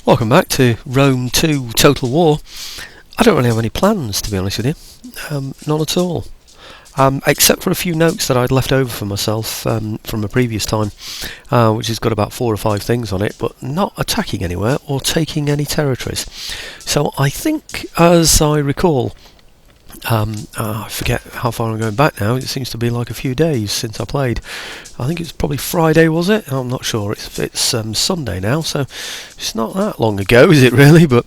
Welcome back to Rome 2 Total War. I don't really have any plans, to be honest with you. None at all. Except for a few notes that I'd left over for myself from a previous time, which has got about 4 or 5 things on it, but not attacking anywhere or taking any territories. So I think, as I recall, I forget how far I'm going back now. It seems to be like a few days since I played. I think it's probably Friday, was it? I'm not sure. It's Sunday now, so it's not that long ago, is it really? But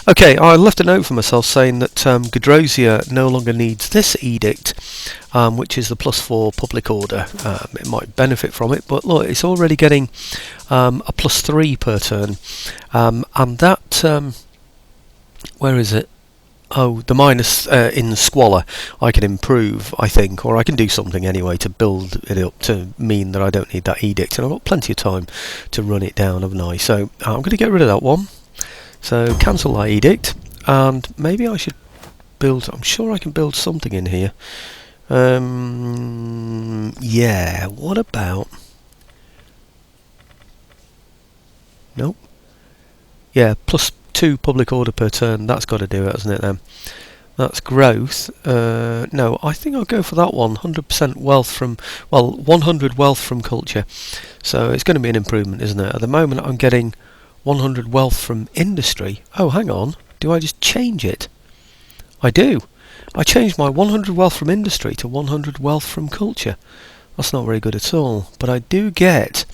okay, I left a note for myself saying that Gadrosia no longer needs this edict, which is the +4 public order. It might benefit from it, but look, it's already getting a +3 per turn, and that where is it? Oh, the minus in Squalor I can improve, I think, or I can do something anyway to build it up to mean that I don't need that edict, and I've got plenty of time to run it down, haven't I? So I'm going to get rid of that one. So cancel that edict, and maybe I should build, I'm sure I can build something in here. Yeah, what about... Nope. Yeah, +2 public order per turn, that's got to do it, hasn't it then? That's growth. No, I think I'll go for that one. 100% wealth from, well, 100 wealth from culture. So it's going to be an improvement, isn't it? At the moment I'm getting 100 wealth from industry. Oh, hang on. Do I just change it? I do. I changed my 100 wealth from industry to 100 wealth from culture. That's not very good at all. But I do get...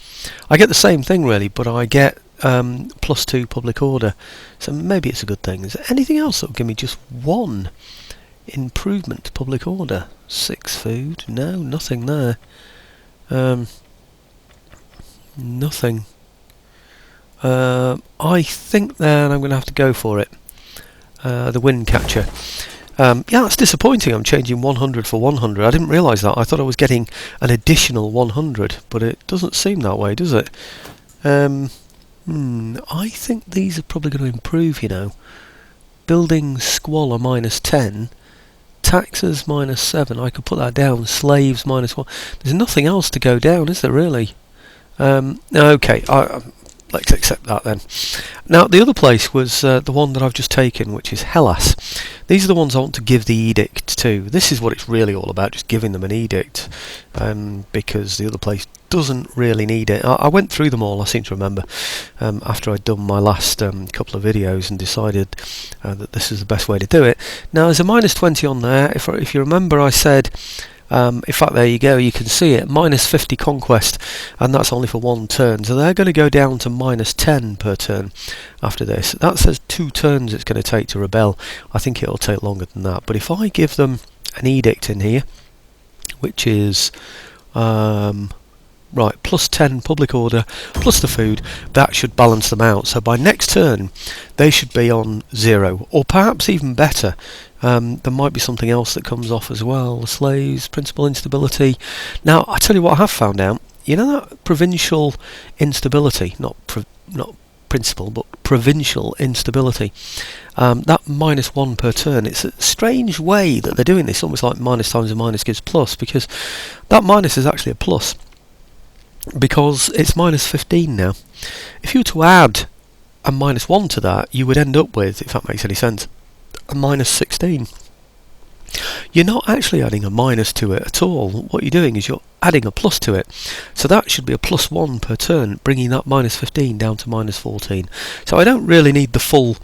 I get the same thing really, but I get +2 public order, so maybe it's a good thing. Is there anything else that will give me just 1 improvement to public order? 6 food? No, nothing there. Nothing. I think then I'm going to have to go for it. The wind catcher. Yeah, that's disappointing. I'm changing 100 for 100. I didn't realise that. I thought I was getting an additional 100, but it doesn't seem that way, does it? I think these are probably going to improve, you know. Building Squalor -10, taxes -7, I could put that down, slaves -1. There's nothing else to go down, is there really? Okay, let's accept that then. Now the other place was the one that I've just taken, which is Hellas. These are the ones I want to give the edict to. This is what it's really all about, just giving them an edict, because the other place doesn't really need it. I went through them all, I seem to remember, after I'd done my last couple of videos and decided that this is the best way to do it. Now there's a -20 on there. If you remember, I said, in fact there you go, you can see it, -50 conquest, and that's only for 1 turn, so they're going to go down to -10 per turn after this. That says 2 turns it's going to take to rebel. I think it'll take longer than that, but if I give them an edict in here, which is right, +10 public order plus the food, that should balance them out. So by next turn they should be on 0, or perhaps even better. There might be something else that comes off as well. Slaves, principal instability. Now I tell you what I have found out. You know that provincial instability, not principal, but provincial instability. That -1 per turn. It's a strange way that they're doing this, almost like minus times a minus gives plus, because that minus is actually a plus, because it's -15 now. If you were to add a -1 to that, you would end up with, if that makes any sense, a -16. You're not actually adding a minus to it at all. What you're doing is you're adding a plus to it. So that should be a +1 per turn, bringing that -15 down to -14. So I don't really need the full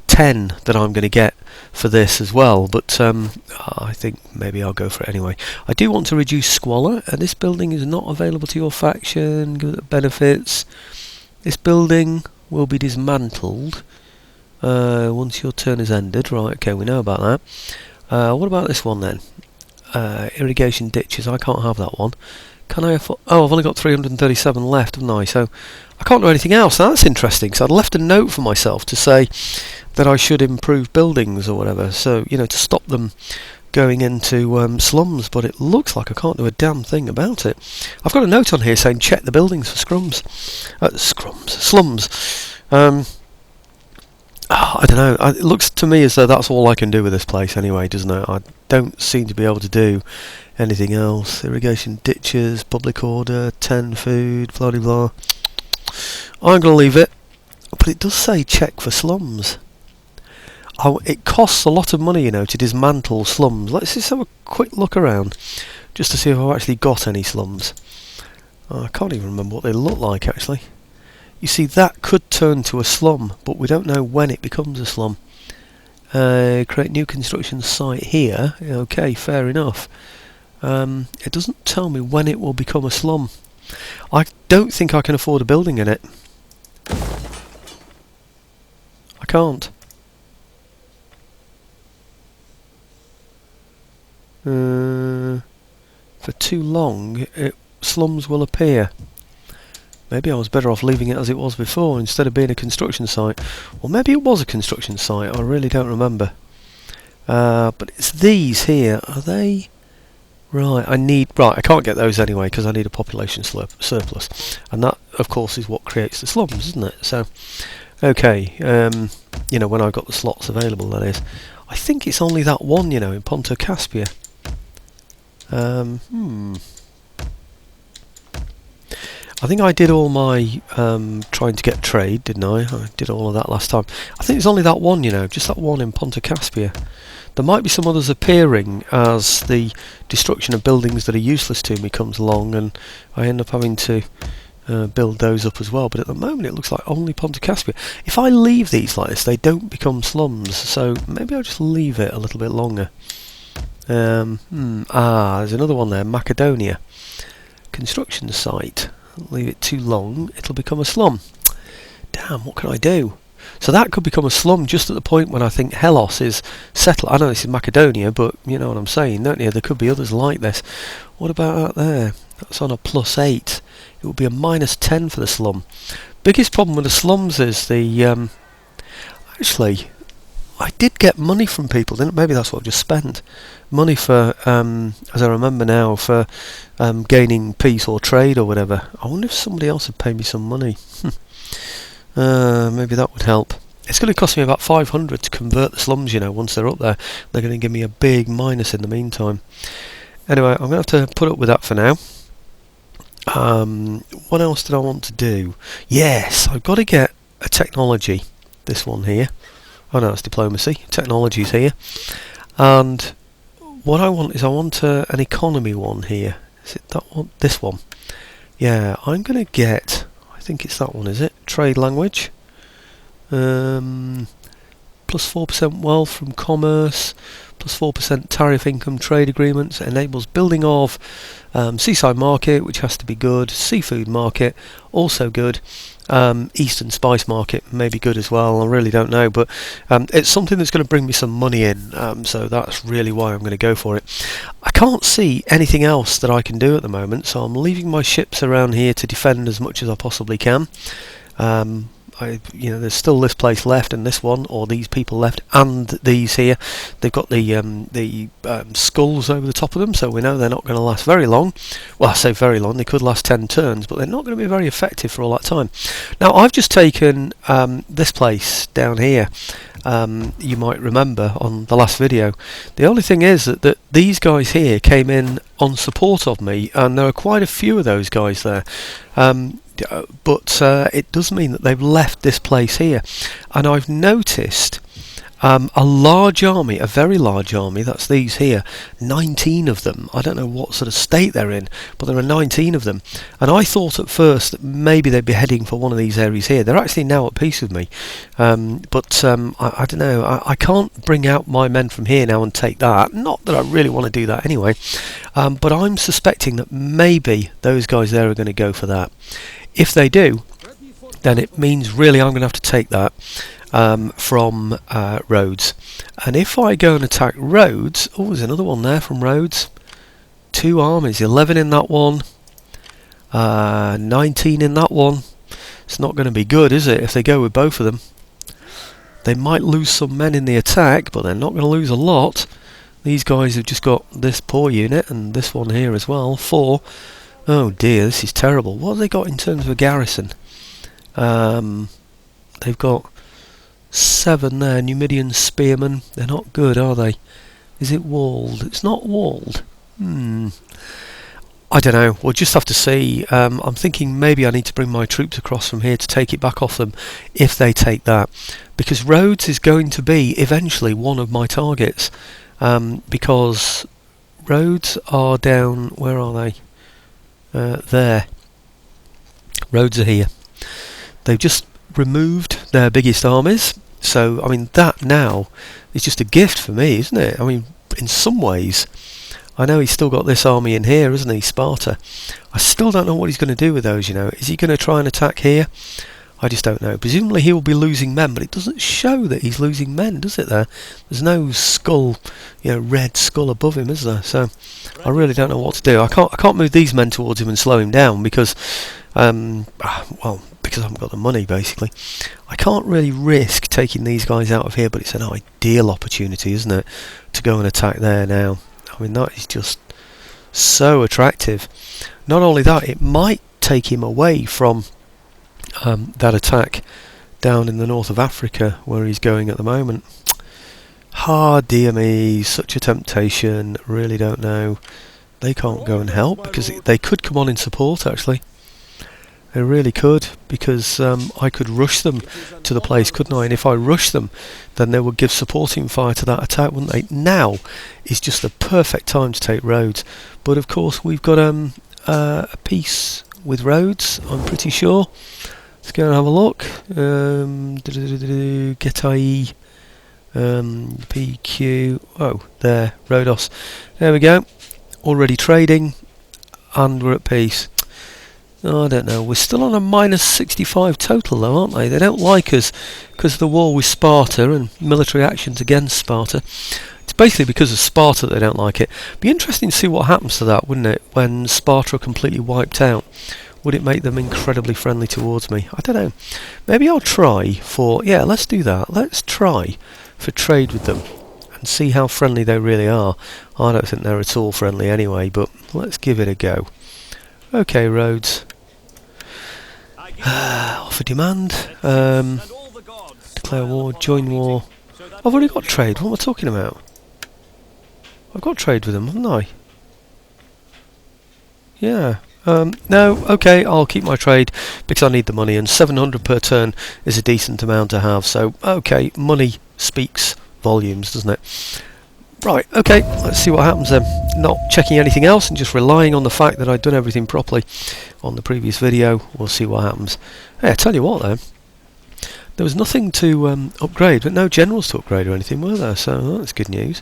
10 that I'm going to get for this as well, but I think maybe I'll go for it anyway. I do want to reduce Squalor, and this building is not available to your faction. Give it the benefits. This building will be dismantled once your turn is ended. Right, okay, we know about that. What about this one then? Irrigation ditches, I can't have that one. Can I afford... Oh, I've only got 337 left, haven't I? So I can't do anything else. Now, that's interesting, so I'd left a note for myself to say that I should improve buildings or whatever, so, you know, to stop them going into slums, but it looks like I can't do a damn thing about it. I've got a note on here saying check the buildings for slums. I don't know, it looks to me as though that's all I can do with this place anyway, doesn't it? I don't seem to be able to do anything else. Irrigation ditches, public order, 10 food, blah blah blah. I'm going to leave it. But it does say check for slums. Oh, it costs a lot of money, you know, to dismantle slums. Let's just have a quick look around, just to see if I've actually got any slums. I can't even remember what they look like, actually. You see, that could turn to a slum, but we don't know when it becomes a slum. Create new construction site here. Okay, fair enough. It doesn't tell me when it will become a slum. I don't think I can afford a building in it. I can't. For too long, slums will appear. Maybe I was better off leaving it as it was before instead of being a construction site. Or maybe it was a construction site, I really don't remember. But it's these here, are they? Right, I can't get those anyway because I need a population surplus. And that, of course, is what creates the slums, isn't it? So, okay, you know, when I've got the slots available, that is. I think it's only that one, you know, in Ponta Caspia. I think I did all my trying to get trade, didn't I? I did all of that last time. I think it's only that one, you know, just that one in Ponta Caspia. There might be some others appearing as the destruction of buildings that are useless to me comes along, and I end up having to build those up as well. But at the moment it looks like only Ponta Caspia. If I leave these like this, they don't become slums, so maybe I'll just leave it a little bit longer. There's another one there, Macedonia. Construction site. Leave it too long, it'll become a slum. Damn, what can I do? So that could become a slum just at the point when I think Hellas is settled. I know this is Macedonia, but you know what I'm saying, don't you? There could be others like this. What about out there? That's on a +8. It would be a -10 for the slum. Biggest problem with the slums is the... actually, I did get money from people, didn't? Maybe that's what I've just spent. Money for, as I remember now, for gaining peace or trade or whatever. I wonder if somebody else would pay me some money. Maybe that would help. It's going to cost me about 500 to convert the slums, you know, once they're up there. They're going to give me a big minus in the meantime. Anyway, I'm going to have to put up with that for now. What else did I want to do? Yes, I've got to get a technology. This one here. Oh no, it's diplomacy. Technology's here. And what I want is an economy one here. Is it that one? This one. Yeah, I'm going to get... I think it's that one, is it? Trade language. +4% wealth from commerce. +4% tariff income trade agreements. It enables building of seaside market, which has to be good. Seafood market, also good. Eastern spice market may be good as well. I really don't know, but it's something that's going to bring me some money in, so that's really why I'm going to go for it. I can't see anything else that I can do at the moment, so I'm leaving my ships around here to defend as much as I possibly can. There's still this place left, and this one, or these people left, and these here. They've got the skulls over the top of them, so we know they're not going to last very long. Well, I say very long, they could last 10 turns, but they're not going to be very effective for all that time. Now, I've just taken this place down here. You might remember on the last video. The only thing is that these guys here came in on support of me, and there are quite a few of those guys there. But it does mean that they've left this place here, and I've noticed a large army, a very large army. That's these here, 19 of them. I don't know what sort of state they're in, but there are 19 of them, and I thought at first that maybe they'd be heading for one of these areas here. They're actually now at peace with me, I don't know. I can't bring out my men from here now and take that. Not that I really want to do that anyway, but I'm suspecting that maybe those guys there are going to go for that. If they do, then it means really I'm going to have to take that from Rhodes. And if I go and attack Rhodes... Oh, there's another one there from Rhodes. 2 armies, 11 in that one, 19 in that one. It's not going to be good, is it, if they go with both of them? They might lose some men in the attack, but they're not going to lose a lot. These guys have just got this poor unit, and this one here as well, 4. Oh dear, this is terrible. What have they got in terms of a garrison? They've got 7 there, Numidian spearmen. They're not good, are they? Is it walled? It's not walled. I don't know. We'll just have to see. I'm thinking maybe I need to bring my troops across from here to take it back off them if they take that, because Rhodes is going to be eventually one of my targets, because Rhodes are down. Where are they? There. Rhodes are here. They've just removed their biggest armies, so I mean that now is just a gift for me, isn't it? I mean, in some ways. I know he's still got this army in here, isn't he, Sparta? I still don't know what he's going to do with those, you know. Is he going to try and attack here? I just don't know. Presumably he will be losing men, but it doesn't show that he's losing men, does it there? There's no skull, you know, red skull above him, is there? So I really don't know what to do. I can't move these men towards him and slow him down because, well, because I haven't got the money, basically. I can't really risk taking these guys out of here, but it's an ideal opportunity, isn't it, to go and attack there now. I mean, that is just so attractive. Not only that, it might take him away from that attack down in the north of Africa where he's going at the moment. Ah, dear me, such a temptation. Really don't know. They can't go and help because they could come on in support, actually. They really could, because I could rush them to the place, couldn't I? And if I rush them, then they would give supporting fire to that attack, wouldn't they? Now is just the perfect time to take Rhodes. But of course, we've got a peace with Rhodes, I'm pretty sure. Let's go and have a look. Get IE, PQ. Oh, there, Rhodos. There we go. Already trading, and we're at peace. Oh, I don't know. We're still on a minus 65 total, though, aren't they? They don't like us because of the war with Sparta and military actions against Sparta. It's basically because of Sparta that they don't like it. Be interesting to see what happens to that, wouldn't it? When Sparta are completely wiped out, would it make them incredibly friendly towards me? I don't know. Maybe I'll try for... Yeah, let's do that. Let's try for trade with them and see how friendly they really are. I don't think they're at all friendly anyway, but let's give it a go. Okay, Rhodes. Offer demand. Declare war. Join war. I've already got trade. What am I talking about? I've got trade with them, haven't I? Yeah. No, okay, I'll keep my trade because I need the money, and 700 per turn is a decent amount to have. So, okay, money speaks volumes, doesn't it? Right, okay, let's see what happens then. Not checking anything else and just relying on the fact that I'd done everything properly on the previous video. We'll see what happens. Hey, I tell you what though, there was nothing to upgrade, but no generals to upgrade or anything, were there? So that's good news.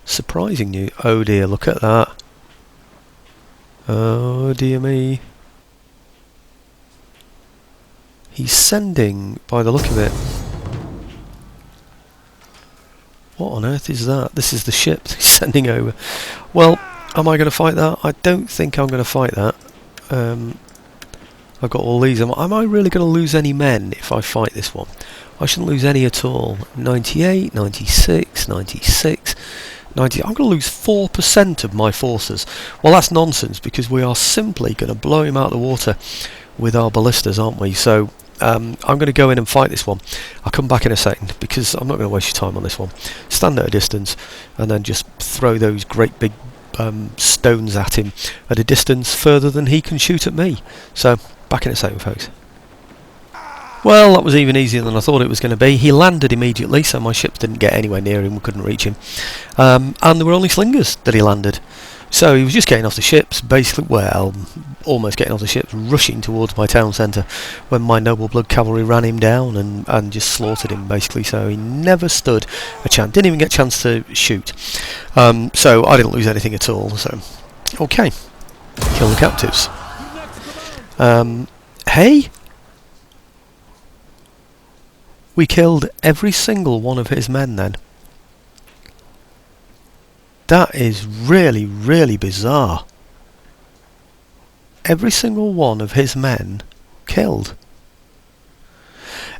Surprising news. Oh dear, look at that. Oh dear me. He's sending, by the look of it. What on earth is that? This is the ship he's sending over. Well, am I going to fight that? I don't think I'm going to fight that. I've got all these. Am I really going to lose any men if I fight this one? I shouldn't lose any at all. 98, 96, 96, 90. I'm going to lose 4% of my forces. Well, that's nonsense because we are simply going to blow him out of the water with our ballistas, aren't we? So I'm going to go in and fight this one. I'll come back in a second because I'm not going to waste your time on this one. Stand at a distance and then just throw those great big stones at him at a distance further than he can shoot at me. So back in a second, folks. Well, that was even easier than I thought it was going to be. He landed immediately, so my ships didn't get anywhere near him. We couldn't reach him. And there were only slingers that he landed. So he was just getting off the ships, basically, well, almost getting off the ships, rushing towards my town centre when my noble blood cavalry ran him down and just slaughtered him, basically. So he never stood a chance, didn't even get a chance to shoot. So I didn't lose anything at all. So, okay, kill the captives. Hey? We killed every single one of his men then. That is really, really bizarre. Every single one of his men killed.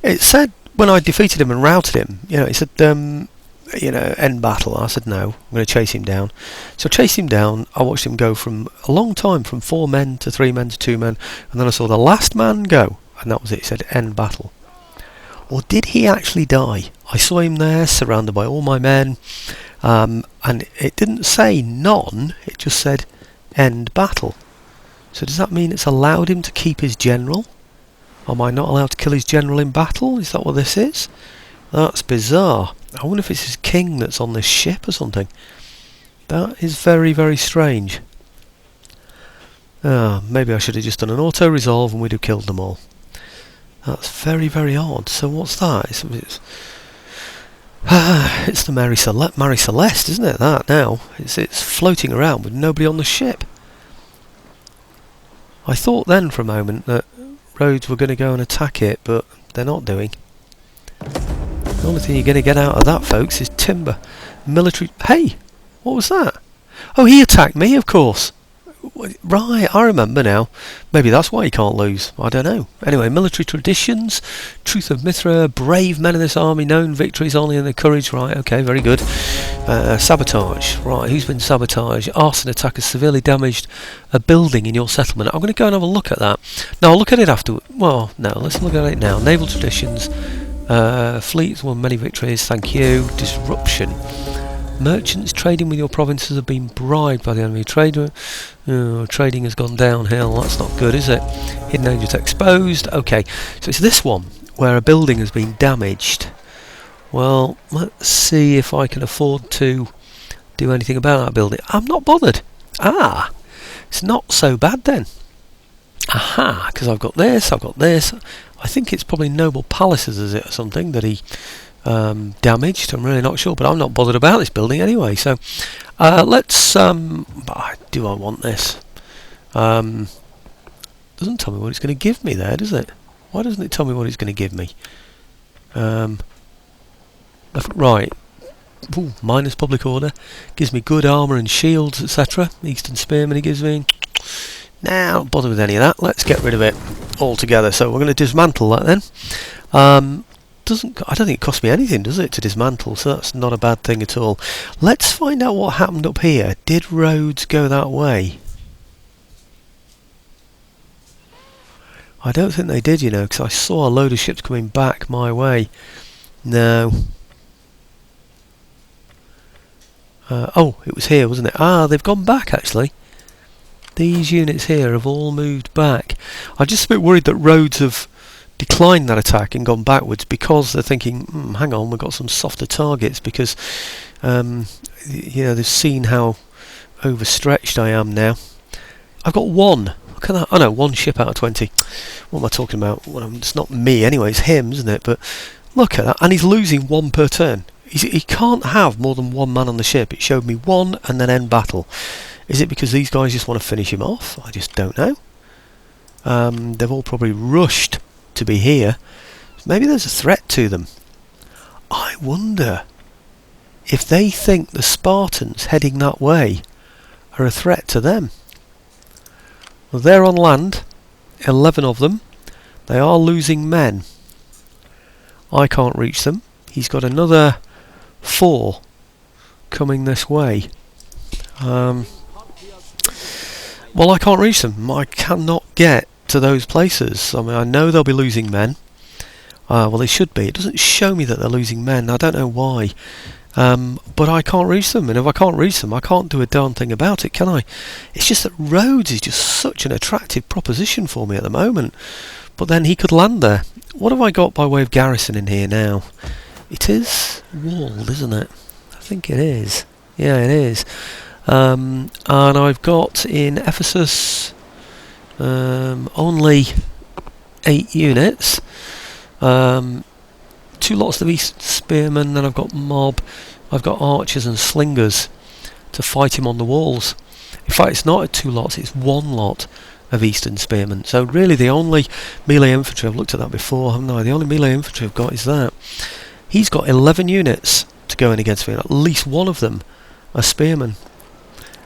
It said when I defeated him and routed him, it said, end battle. I said no, I'm going to chase him down. So I chased him down. I watched him go from a long time, from 4 men to 3 men to 2 men, and then I saw the last man go, and that was it. It said end battle. Or did he actually die? I saw him there, surrounded by all my men. And it didn't say none, it just said end battle. So does that mean it's allowed him to keep his general? Am I not allowed to kill his general in battle? Is that what this is? That's bizarre. I wonder if it's his king that's on this ship or something. That is very, very strange. Maybe I should have just done an auto-resolve and we'd have killed them all. That's very, very odd. So what's that? It's the Mary Celeste, isn't it? That now. It's floating around with nobody on the ship. I thought then for a moment that Rhodes were going to go and attack it, but they're not doing. The only thing you're going to get out of that, folks, is timber. Military... Hey! What was that? Oh, he attacked me, of course. Right, I remember now. Maybe that's why he can't lose. I don't know. Anyway, military traditions, truth of Mithra, brave men in this army, known victories only in their courage. Right, okay, very good. Sabotage. Right, who's been sabotaged? Arson attack has severely damaged a building in your settlement. I'm going to go and have a look at that. No, I'll look at it after. Well, no, let's look at it now. Naval traditions. Fleets won many victories. Thank you. Disruption. Merchants trading with your provinces have been bribed by the enemy. Trading has gone downhill. That's not good, is it? Hidden agents exposed. Okay, so it's this one where a building has been damaged. Well, let's see if I can afford to do anything about that building. I'm not bothered. It's not so bad then. Aha, because I've got this, I've got this. I think it's probably Noble Palaces, is it, or something that he damaged. I'm really not sure, but I'm not bothered about this building anyway. So let's. Do I want this? Doesn't tell me what it's going to give me there, does it? Why doesn't it tell me what it's going to give me? Right. Ooh, minus public order gives me good armour and shields, etc. Eastern Spearman he gives me. Nah, not bother with any of that. Let's get rid of it altogether. So we're going to dismantle that then. I don't think it costs me anything, does it, to dismantle? So that's not a bad thing at all. Let's find out what happened up here. Did Rhodes go that way? I don't think they did, you know, because I saw a load of ships coming back my way. No. Oh, it was here, wasn't it? They've gone back, actually. These units here have all moved back. I'm just a bit worried that Rhodes have declined that attack and gone backwards because they're thinking, hang on, we've got some softer targets because, they've seen how overstretched I am now. I've got one. Look at that. Oh no, one ship out of 20. What am I talking about? Well, it's not me anyway, it's him, isn't it? But look at that. And he's losing one per turn. He can't have more than one man on the ship. It showed me one and then end battle. Is it because these guys just want to finish him off? I just don't know. They've all probably rushed to be here. Maybe there's a threat to them. I wonder if they think the Spartans heading that way are a threat to them. Well, they're on land, 11 of them. They are losing men. I can't reach them. He's got another 4 coming this way. Well, I can't reach them. I cannot get to those places. I mean, I know they'll be losing men. Well, they should be. It doesn't show me that they're losing men. I don't know why. But I can't reach them. And if I can't reach them, I can't do a darn thing about it, can I? It's just that Rhodes is just such an attractive proposition for me at the moment. But then he could land there. What have I got by way of garrison in here now? It is walled, isn't it? I think it is. Yeah, it is. And I've got in Ephesus only 8 units. 2 lots of East Spearmen, then I've got mob. I've got archers and slingers to fight him on the walls. In fact, it's not 2 lots, it's 1 lot of Eastern Spearmen. So really the only melee infantry, I've looked at that before, haven't I? The only melee infantry I've got is that. He's got 11 units to go in against me, and at least one of them are spearmen.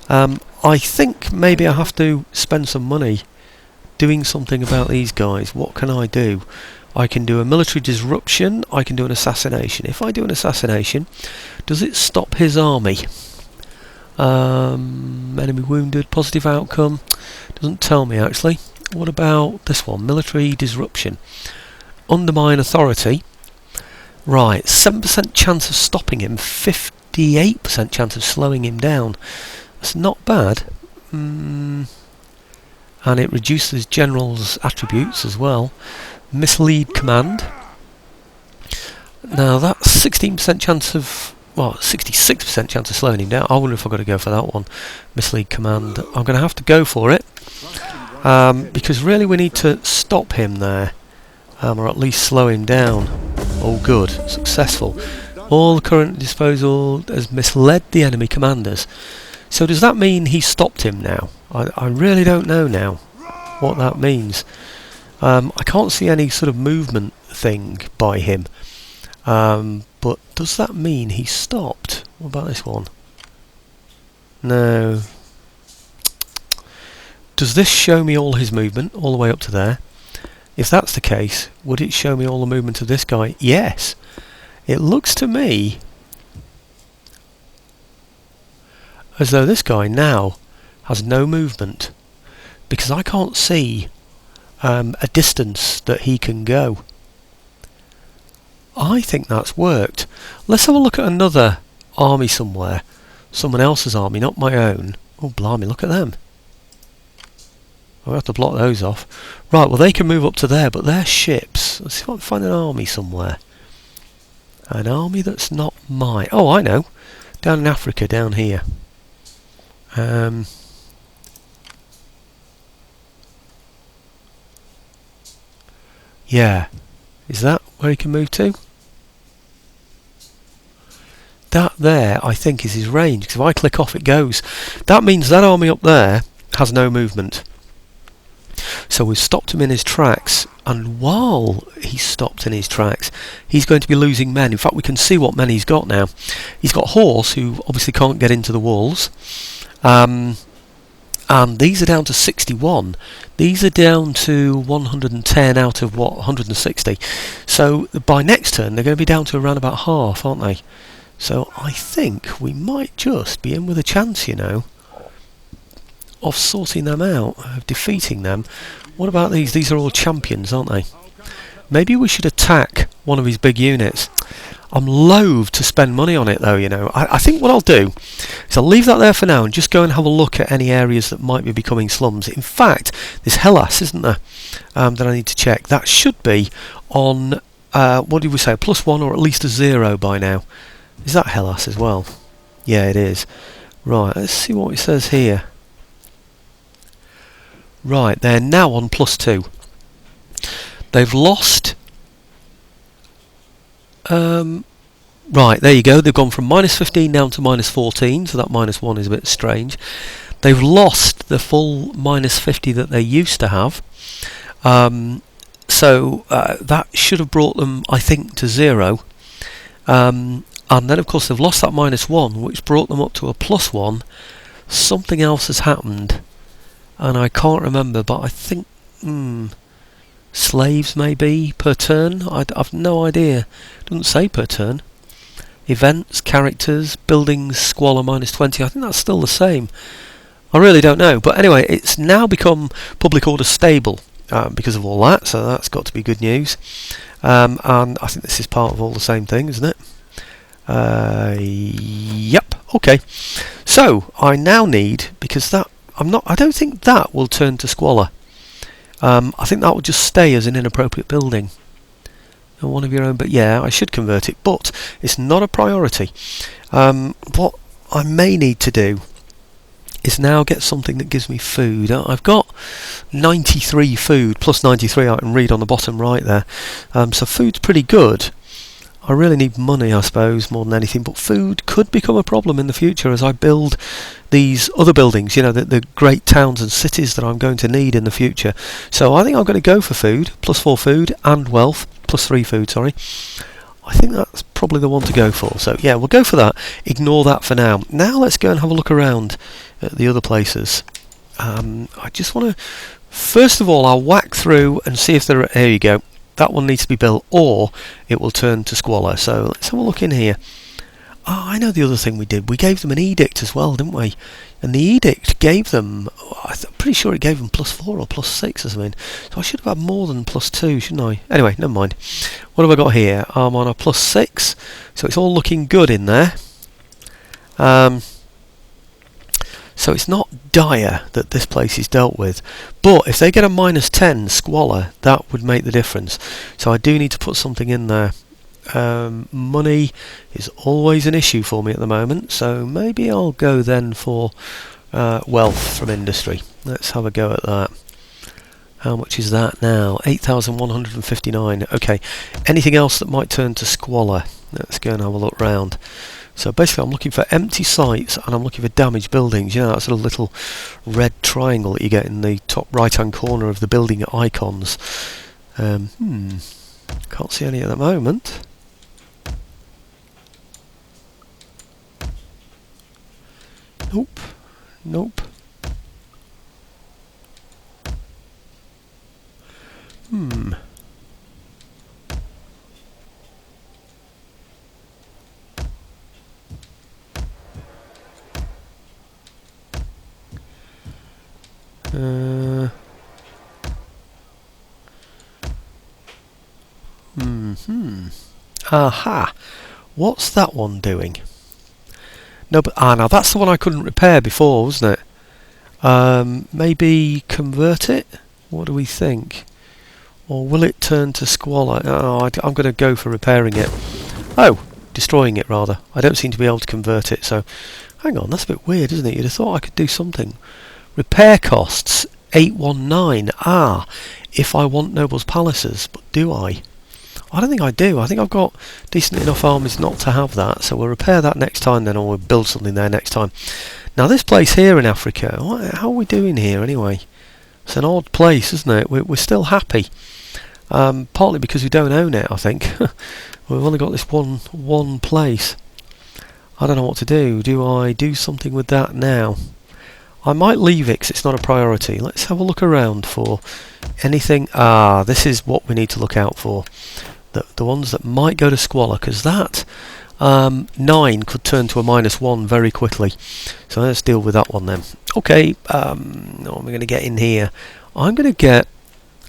I think maybe I have to spend some money doing something about these guys. What can I do? I can do a military disruption, I can do an assassination. If I do an assassination, does it stop his army? Enemy wounded, positive outcome. Doesn't tell me actually. What about this one? Military disruption. Undermine authority. Right, 7% chance of stopping him, 58% chance of slowing him down. That's not bad. and it reduces general's attributes as well. Mislead command. Now that's 16% chance of, well, 66% chance of slowing him down. I wonder if I've got to go for that one. Mislead command. I'm going to have to go for it. Because really we need to stop him there. Or at least slow him down. Oh good. Successful. All the current disposal has misled the enemy commanders. So does that mean he stopped him now? I really don't know now what that means. I can't see any sort of movement thing by him. But does that mean he stopped? What about this one? No. Does this show me all his movement, all the way up to there? If that's the case, would it show me all the movement of this guy? Yes. It looks to me as though this guy now has no movement, because I can't see a distance that he can go. I think that's worked. Let's have a look at another army somewhere. Someone else's army, not my own. Oh blimey, look at them. I'll have to block those off. Right, well they can move up to there, but they're ships. Let's see if I can find an army somewhere. An army that's not mine. Oh, I know. Down in Africa, down here. Yeah. Is that where he can move to? That there, I think, is his range, because if I click off it goes. That means that army up there has no movement. So we've stopped him in his tracks, and while he's stopped in his tracks, he's going to be losing men. In fact, we can see what men he's got now. He's got horse, who obviously can't get into the walls. And these are down to 61. These are down to 110 out of, what, 160. So by next turn, they're going to be down to around about half, aren't they? So I think we might just be in with a chance, you know, of sorting them out, of defeating them. What about these? These are all champions, aren't they? Maybe we should attack one of his big units. I'm loath to spend money on it though, you know. I think what I'll do is I'll leave that there for now and just go and have a look at any areas that might be becoming slums. In fact, there's Hellas, isn't there, that I need to check. That should be on, what did we say, +1 or at least a 0 by now. Is that Hellas as well? Yeah, it is. Right, let's see what it says here. Right, they're now on +2. They've lost... right, there you go. They've gone from -15 down to -14, so that -1 is a bit strange. They've lost the full -50 that they used to have. So that should have brought them, I think, to 0. And then, of course, they've lost that -1, which brought them up to a +1. Something else has happened, and I can't remember, but I think... slaves maybe per turn? I've no idea. It doesn't say per turn. Events, characters, buildings, squalor -20. I think that's still the same. I really don't know. But anyway, it's now become public order stable because of all that, so that's got to be good news. And I think this is part of all the same thing, isn't it? Yep. Okay. So I now need, because that I don't think that will turn to squalor. I think that will just stay as an inappropriate building. And one of your own, but yeah, I should convert it, but it's not a priority. What I may need to do is now get something that gives me food. I've got 93 food, plus 93 I can read on the bottom right there. So food's pretty good. I really need money, I suppose, more than anything, but food could become a problem in the future as I build these other buildings, you know, the great towns and cities that I'm going to need in the future. So I think I'm going to go for food, +4 food, and wealth, +3 food, sorry. I think that's probably the one to go for. So yeah, we'll go for that. Ignore that for now. Now let's go and have a look around at the other places. I just want to, first of all, I'll whack through and see if there are, here you go. That one needs to be built, or it will turn to squalor. So let's have a look in here. Oh, I know the other thing we did. We gave them an edict as well, didn't we? And the edict gave them, I'm pretty sure it gave them +4 or +6 or something. So I should have had more than +2, shouldn't I? Anyway, never mind. What have I got here? I'm on a +6, so it's all looking good in there. So it's not dire that this place is dealt with, but if they get a -10 squalor, that would make the difference. So I do need to put something in there. Money is always an issue for me at the moment, so maybe I'll go then for wealth from industry. Let's have a go at that. How much is that now? 8,159. Okay, anything else that might turn to squalor? Let's go and have a look round. So basically I'm looking for empty sites and I'm looking for damaged buildings. You know, that sort of little red triangle that you get in the top right hand corner of the building icons. Can't see any at the moment. Nope. Nope. Aha! What's that one doing? No, but now that's the one I couldn't repair before, wasn't it? Maybe convert it? What do we think? Or will it turn to squalor? Oh, I'm going to go for repairing it. Oh, destroying it rather. I don't seem to be able to convert it, so hang on, that's a bit weird, isn't it? You'd have thought I could do something. Repair costs 819. If I want Nobles Palaces, but do I? I don't think I do. I think I've got decent enough armies not to have that, so we'll repair that next time then, or we'll build something there next time. Now this place here in Africa, how are we doing here anyway? It's an odd place, isn't it? We're still happy. Partly because we don't own it, I think. We've only got this one place. I don't know what to do. Do I do something with that now? I might leave it because it's not a priority. Let's have a look around for anything. This is what we need to look out for. The ones that might go to squalor, because that 9 could turn to a -1 very quickly. So let's deal with that one then. Okay, what am I going to get in here? I'm going to get...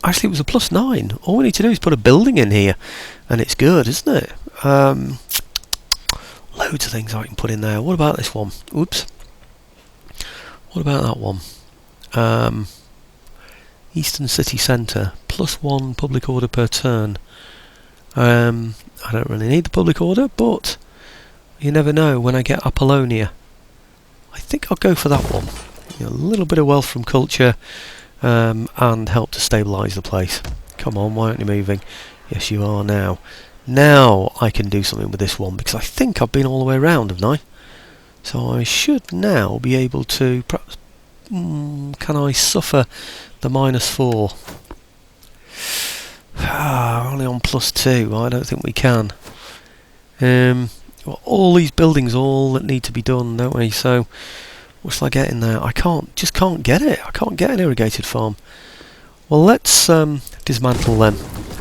Actually, it was a +9. All we need to do is put a building in here, and it's good, isn't it? Loads of things I can put in there. What about this one? Oops. What about that one? Eastern City Centre, +1 public order per turn. I don't really need the public order, but you never know when I get Apollonia. I think I'll go for that one. A little bit of wealth from culture, and help to stabilise the place. Come on, why aren't you moving? Yes, you are now. Now I can do something with this one, because I think I've been all the way around, haven't I? So I should now be able to... Perhaps, can I suffer the -4? Only on +2. I don't think we can. Well, all these buildings, all that need to be done, don't we? So what shall I get in there? I just can't get it. I can't get an irrigated farm. Well, let's dismantle them,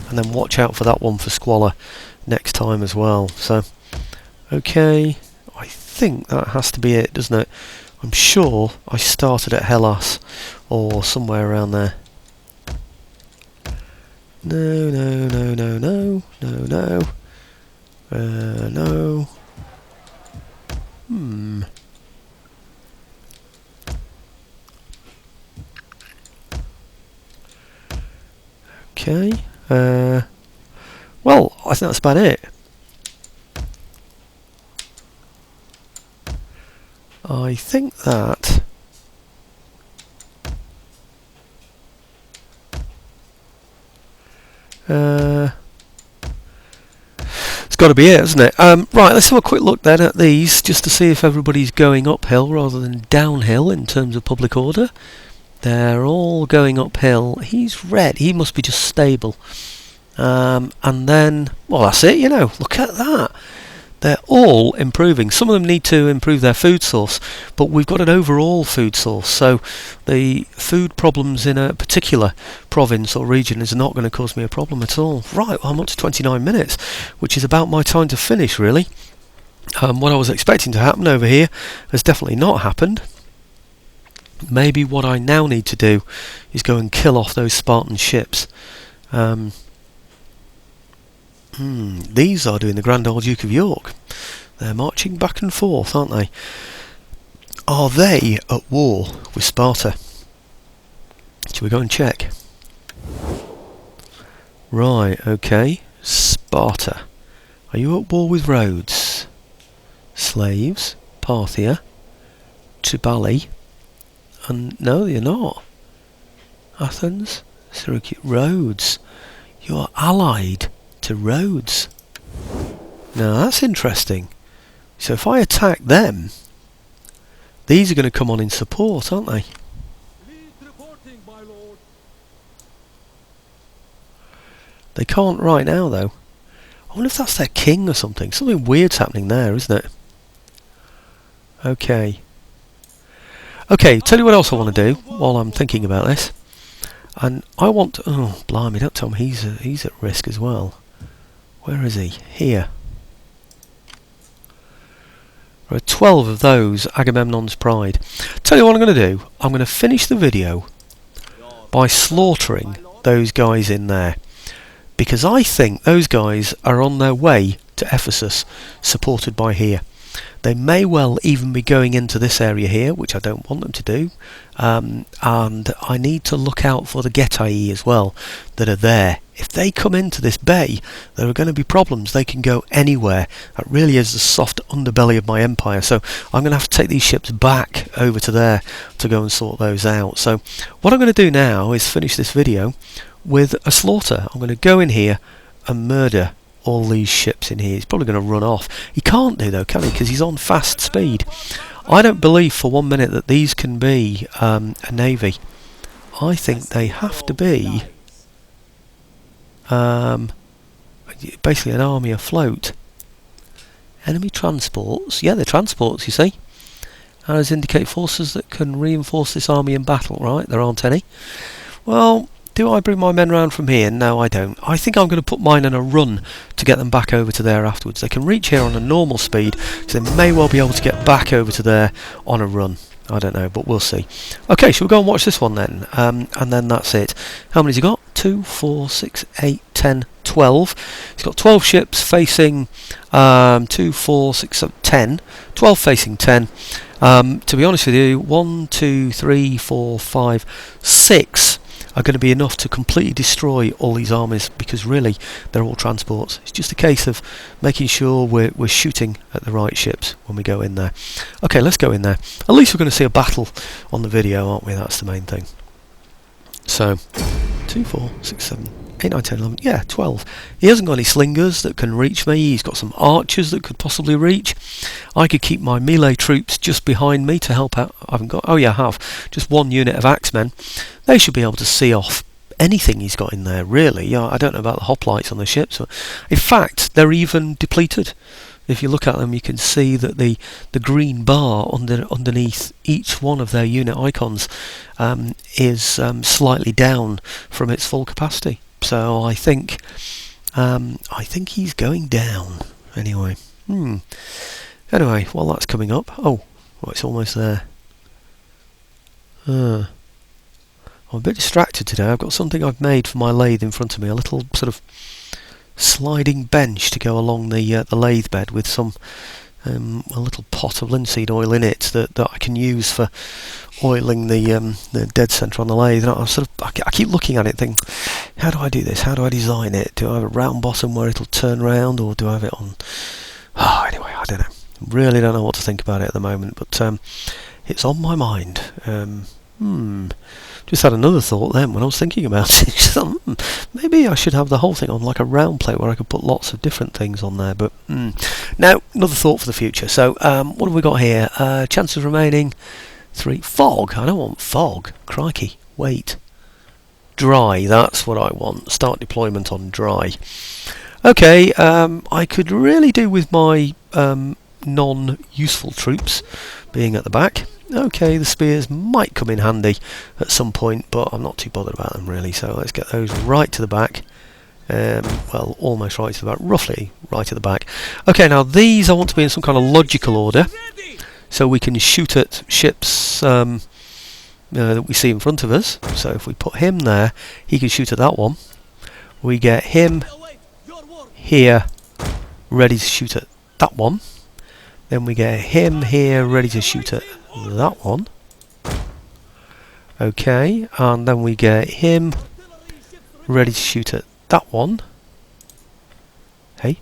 and then watch out for that one for squalor next time as well. So, okay, I think that has to be it, doesn't it? I'm sure I started at Hellas, or somewhere around there. No, no, no, no, no, no, no. No. Okay. Well, I think that's about it. I think that... it's got to be it, hasn't it? Right, let's have a quick look then at these, just to see if everybody's going uphill rather than downhill in terms of public order. They're all going uphill. He's red. He must be just stable. And then, well, that's it, you know. Look at that. They're all improving. Some of them need to improve their food source, but we've got an overall food source. So the food problems in a particular province or region is not going to cause me a problem at all. Right, well, I'm up to 29 minutes, which is about my time to finish, really. What I was expecting to happen over here has definitely not happened. Maybe what I now need to do is go and kill off those Spartan ships. These are doing the Grand Old Duke of York. They're marching back and forth, aren't they? Are they at war with Sparta? Shall we go and check? Right, okay. Sparta. Are you at war with Rhodes? Slaves, Parthia, Tribali, and no, you're not. Athens, Syracuse, Rhodes. You're allied to Rhodes. Now that's interesting. So if I attack them, these are going to come on in support, aren't they? They can't right now though. I wonder if that's their king or something. Something weird's happening there, isn't it? Okay. Okay, tell you what else I want to do while I'm thinking about this. And I want to, oh blimey, don't tell me he's at risk as well. Where is he? Here. There are 12 of those, Agamemnon's pride. Tell you what I'm going to do. I'm going to finish the video by slaughtering those guys in there. Because I think those guys are on their way to Ephesus, supported by here. They may well even be going into this area here, which I don't want them to do. And I need to look out for the Getae as well, that are there. If they come into this bay, there are going to be problems. They can go anywhere. That really is the soft underbelly of my empire. So I'm going to have to take these ships back over to there to go and sort those out. So what I'm going to do now is finish this video with a slaughter. I'm going to go in here and murder all these ships in here. He's probably going to run off. He can't do though, can he? Because he's on fast speed. I don't believe for 1 minute that these can be a navy. I think they have to be basically an army afloat. Enemy transports. Yeah, they're transports, you see. Arrows indicate forces that can reinforce this army in battle. Right, there aren't any. Well, do I bring my men round from here? No, I don't. I think I'm going to put mine in a run to get them back over to there afterwards. They can reach here on a normal speed, so they may well be able to get back over to there on a run. I don't know, but we'll see. Okay, shall we go and watch this one then? And then that's it. How many's he got? 2, 4, 6, 8, 10, 12. He's got 12 ships facing 2, 4, 6, 7, 10. 12 facing 10. To be honest with you, 1, 2, 3, 4, 5, 6 are going to be enough to completely destroy all these armies, because really they're all transports. It's just a case of making sure we're shooting at the right ships when we go in there. Okay, let's go in there. At least we're going to see a battle on the video, aren't we? That's the main thing. So 2, 4, 6, 7, 8, 9, 10, 11, yeah, 12. He hasn't got any slingers that can reach me. He's got some archers that could possibly reach. I could keep my melee troops just behind me to help out. I haven't got, oh yeah, I have. Just 1 unit of axemen. They should be able to see off anything he's got in there, really. Yeah, I don't know about the hoplites on the ships. But in fact, they're even depleted. If you look at them, you can see that the green bar underneath each one of their unit icons is slightly down from its full capacity. So I think he's going down. Anyway, anyway, while that's coming up, oh, well, it's almost there. I'm a bit distracted today. I've got something I've made for my lathe in front of me, a little sort of sliding bench to go along the lathe bed with some a little pot of linseed oil in it that I can use for oiling the dead centre on the lathe. And I keep looking at it thinking, how do I do this? How do I design it? Do I have a round bottom where it'll turn round, or do I have it on? Oh, anyway, I don't know. Really don't know what to think about it at the moment, but it's on my mind. Just had another thought then when I was thinking about it. Just thought, maybe I should have the whole thing on like a round plate where I could put lots of different things on there. But now, another thought for the future. So what have we got here? Chances remaining 3. Fog. I don't want fog. Crikey. Wait. Dry. That's what I want. Start deployment on dry. Okay. I could really do with my non-useful troops being at the back. Okay, the spears might come in handy at some point, but I'm not too bothered about them really. So let's get those right to the back. Well, almost right to the back, roughly right to the back. Okay, now these I want to be in some kind of logical order, so we can shoot at ships that we see in front of us. So if we put him there, he can shoot at that one. We get him here, ready to shoot at that one. Then we get him here, ready to shoot at that one. Okay, and then we get him ready to shoot at that one. Hey.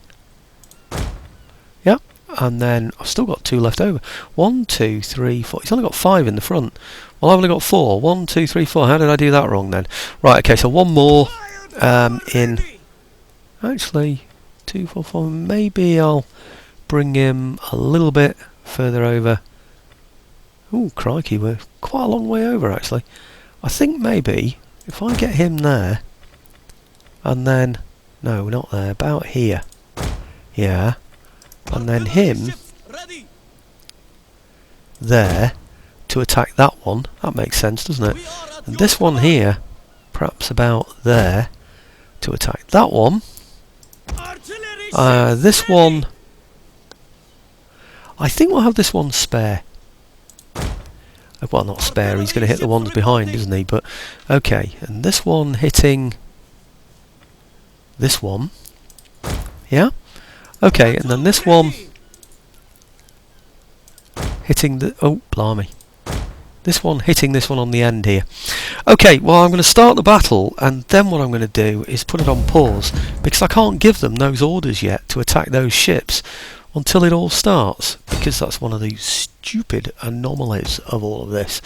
Yep, and then I've still got 2 left over. 1, 2, 3, 4. He's only got 5 in the front. Well, I've only got 4. 1, 2, 3, 4. How did I do that wrong then? Right, okay, so one more in. Actually, 2, 4, 4. Maybe I'll bring him a little bit further over. Ooh, crikey, we're quite a long way over actually. I think maybe if I get him there, and then, no, we're not there, about here. Yeah. And then him there to attack that one. That makes sense, doesn't it? And this one here, perhaps about there, to attack that one. This one, I think we'll have this one spare. Well, not spare, he's going to hit the ones behind, isn't he? But, okay, and this one hitting this one. Yeah? Okay, and then this one hitting the... Oh, blimey. This one hitting this one on the end here. Okay, well, I'm going to start the battle, and then what I'm going to do is put it on pause, because I can't give them those orders yet to attack those ships until it all starts, because that's one of the stupid anomalies of all of this.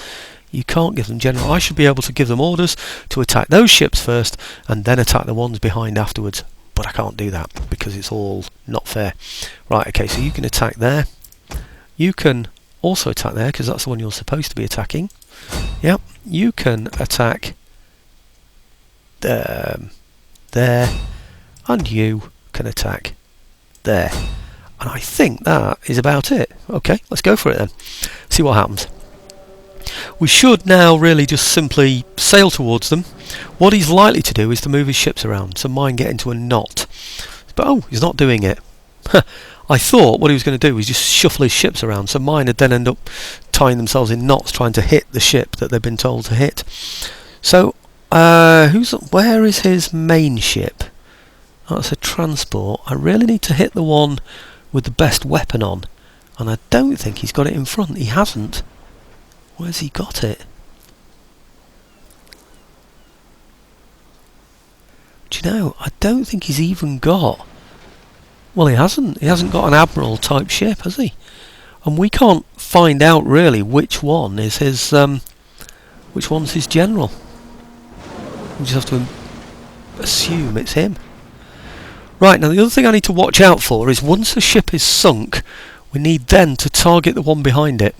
You can't give them general... I should be able to give them orders to attack those ships first, and then attack the ones behind afterwards. But I can't do that because it's all not fair. Right, okay, so you can attack there. You can also attack there because that's the one you're supposed to be attacking. Yep, you can attack there, and you can attack there. And I think that is about it. Okay, let's go for it then. See what happens. We should now really just simply sail towards them. What he's likely to do is to move his ships around, so mine get into a knot. But oh, he's not doing it. I thought what he was going to do was just shuffle his ships around, so mine would then end up tying themselves in knots trying to hit the ship that they've been told to hit. So, where is his main ship? That's a transport. I really need to hit the one with the best weapon on, and I don't think he's got it in front. He hasn't. Where's he got it? Do you know, I don't think he's even got... Well, he hasn't. He hasn't got an Admiral type ship, has he? And we can't find out really which one is his... which one's his general. We just have to assume it's him. Right, now the other thing I need to watch out for is once the ship is sunk, we need then to target the one behind it.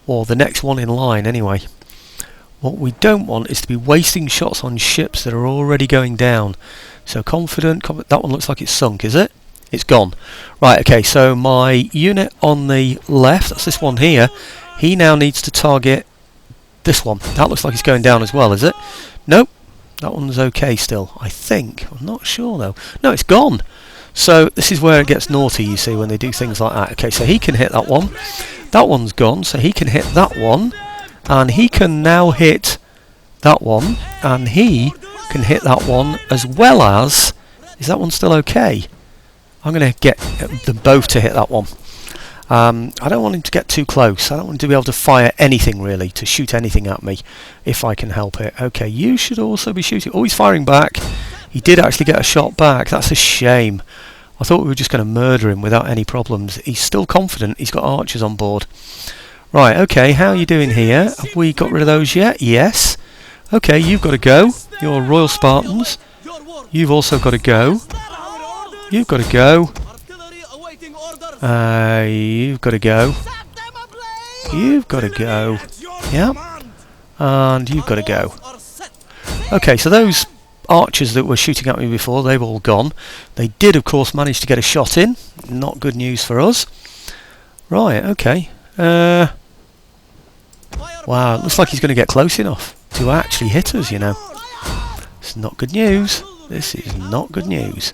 Or the next one in line anyway. What we don't want is to be wasting shots on ships that are already going down. So confident, that one looks like it's sunk, is it? It's gone. Right, okay, so my unit on the left, that's this one here, he now needs to target this one. That looks like it's going down as well, is it? Nope, that one's okay still, I think. I'm not sure though. No, it's gone. So this is where it gets naughty, you see, when they do things like that. Okay, so he can hit that one. That one's gone, so he can hit that one. And he can now hit that one. And he can hit that one as well as... Is that one still okay? I'm going to get them both to hit that one. I don't want him to get too close. I don't want him to be able to fire anything really, to shoot anything at me, if I can help it. Okay, you should also be shooting. Oh, he's firing back. He did actually get a shot back. That's a shame. I thought we were just going to murder him without any problems. He's still confident. He's got archers on board. Right, okay, how are you doing here? Have we got rid of those yet? Yes. Okay, you've got to go. You're Royal Spartans. You've also got to go. You've got to go. You've got to go. You've got to go. Yep. And you've got to go. Okay, so those archers that were shooting at me before, they've all gone. They did, of course, manage to get a shot in. Not good news for us. Right, okay. Wow, it looks like he's going to get close enough to actually hit us, you know. It's not good news. This is not good news.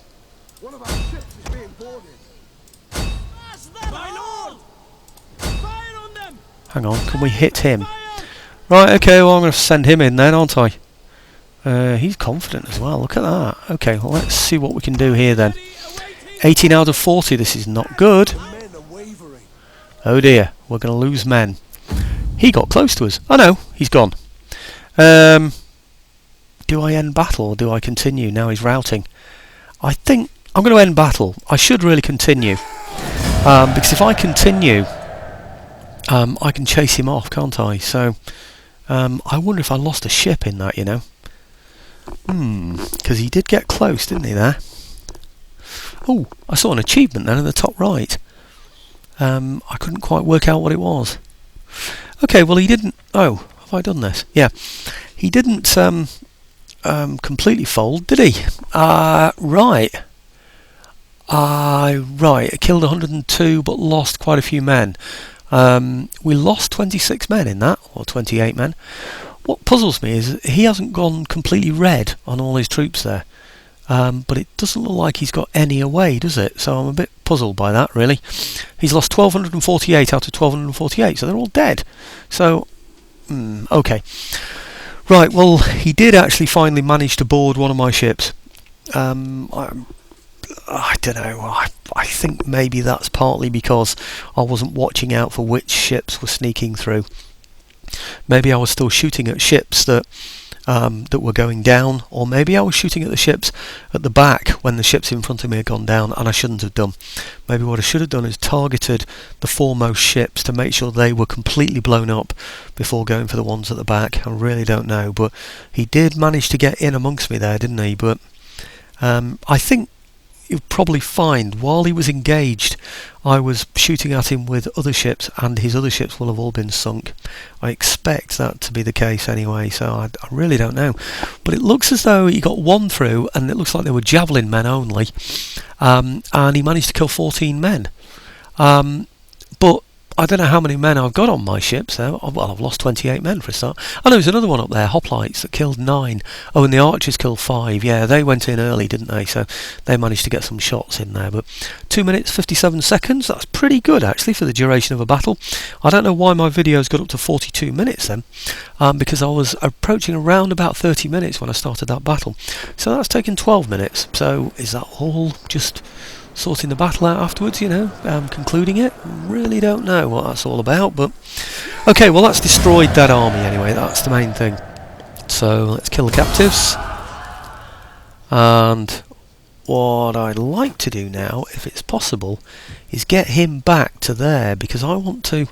Hang on, can we hit him? Right, okay, well I'm going to send him in then, aren't I? He's confident as well, look at that. Okay, well let's see what we can do here then. 18 out of 40, this is not good. Oh dear, we're going to lose men. He got close to us. Oh no, he's gone. Do I end battle or do I continue? Now he's routing. I think I'm going to end battle. I should really continue. Because if I continue, I can chase him off, can't I? So, I wonder if I lost a ship in that, you know. Because he did get close, didn't he, there? Oh, I saw an achievement then in the top right. I couldn't quite work out what it was. Okay, well he didn't... Oh, have I done this? Yeah. He didn't completely fold, did he? Right. Right. Killed 102 but lost quite a few men. We lost 26 men in that, or 28 men. What puzzles me is he hasn't gone completely red on all his troops there. But it doesn't look like he's got any away, does it? So I'm a bit puzzled by that, really. He's lost 1,248 out of 1,248, so they're all dead. So, okay. Right, well, he did actually finally manage to board one of my ships. I don't know, I think maybe that's partly because I wasn't watching out for which ships were sneaking through. Maybe I was still shooting at ships that were going down, or maybe I was shooting at the ships at the back when the ships in front of me had gone down, and I shouldn't have done. Maybe what I should have done is targeted the foremost ships to make sure they were completely blown up before going for the ones at the back. I really don't know, but he did manage to get in amongst me there, didn't he? But I think you'll probably find while he was engaged I was shooting at him with other ships, and his other ships will have all been sunk. I expect that to be the case anyway, so I really don't know. But it looks as though he got one through, and it looks like they were javelin men only, and he managed to kill 14 men. But I don't know how many men I've got on my ships there. Well, I've lost 28 men for a start. Oh, there's another one up there, hoplites, that killed 9. Oh, and the archers killed 5. Yeah, they went in early, didn't they? So they managed to get some shots in there. But 2 minutes 57 seconds, that's pretty good actually for the duration of a battle. I don't know why my videos got up to 42 minutes then, because I was approaching around about 30 minutes when I started that battle. So that's taken 12 minutes. So is that all just sorting the battle out afterwards, you know, concluding it? Really don't know what that's all about, but okay, well that's destroyed that army anyway, that's the main thing. So let's kill the captives, and what I'd like to do now, if it's possible, is get him back to there, because I want to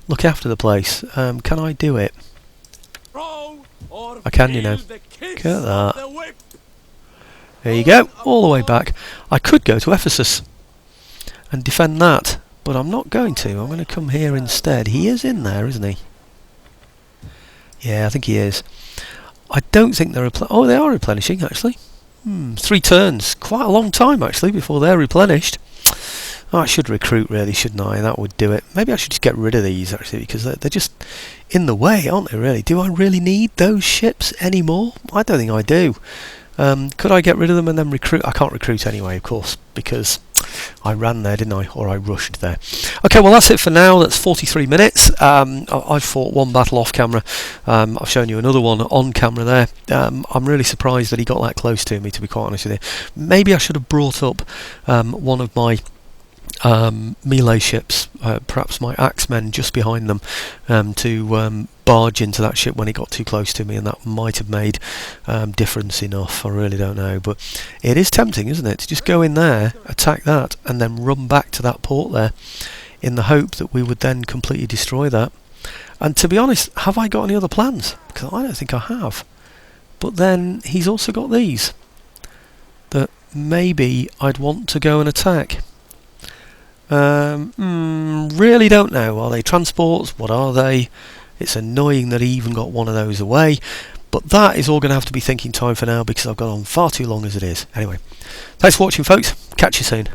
look after the place. Can I do it? I can, you know. Look at that. There you go, all the way back. I could go to Ephesus and defend that, but I'm not going to. I'm going to come here instead. He is in there, isn't he? Yeah, I think he is. I don't think they're... Oh, they are replenishing, actually. 3 turns. Quite a long time, actually, before they're replenished. Oh, I should recruit, really, shouldn't I? That would do it. Maybe I should just get rid of these, actually, because they're just in the way, aren't they, really? Do I really need those ships anymore? I don't think I do. Could I get rid of them and then recruit? I can't recruit anyway, of course, because I ran there, didn't I? Or I rushed there. Okay, well that's it for now. That's 43 minutes. I've fought one battle off camera. I've shown you another one on camera there. I'm really surprised that he got that close to me, to be quite honest with you. Maybe I should have brought up one of my melee ships, perhaps my axemen just behind them, to barge into that ship when it got too close to me, and that might have made difference enough. I really don't know, but it is tempting, isn't it, to just go in there, attack that, and then run back to that port there in the hope that we would then completely destroy that. And to be honest, have I got any other plans? Because I don't think I have. But then he's also got these that maybe I'd want to go and attack. Really don't know. Are they transports? What are they? It's annoying that he even got one of those away, but that is all going to have to be thinking time for now, because I've gone on far too long as it is. Anyway, thanks for watching, folks. Catch you soon.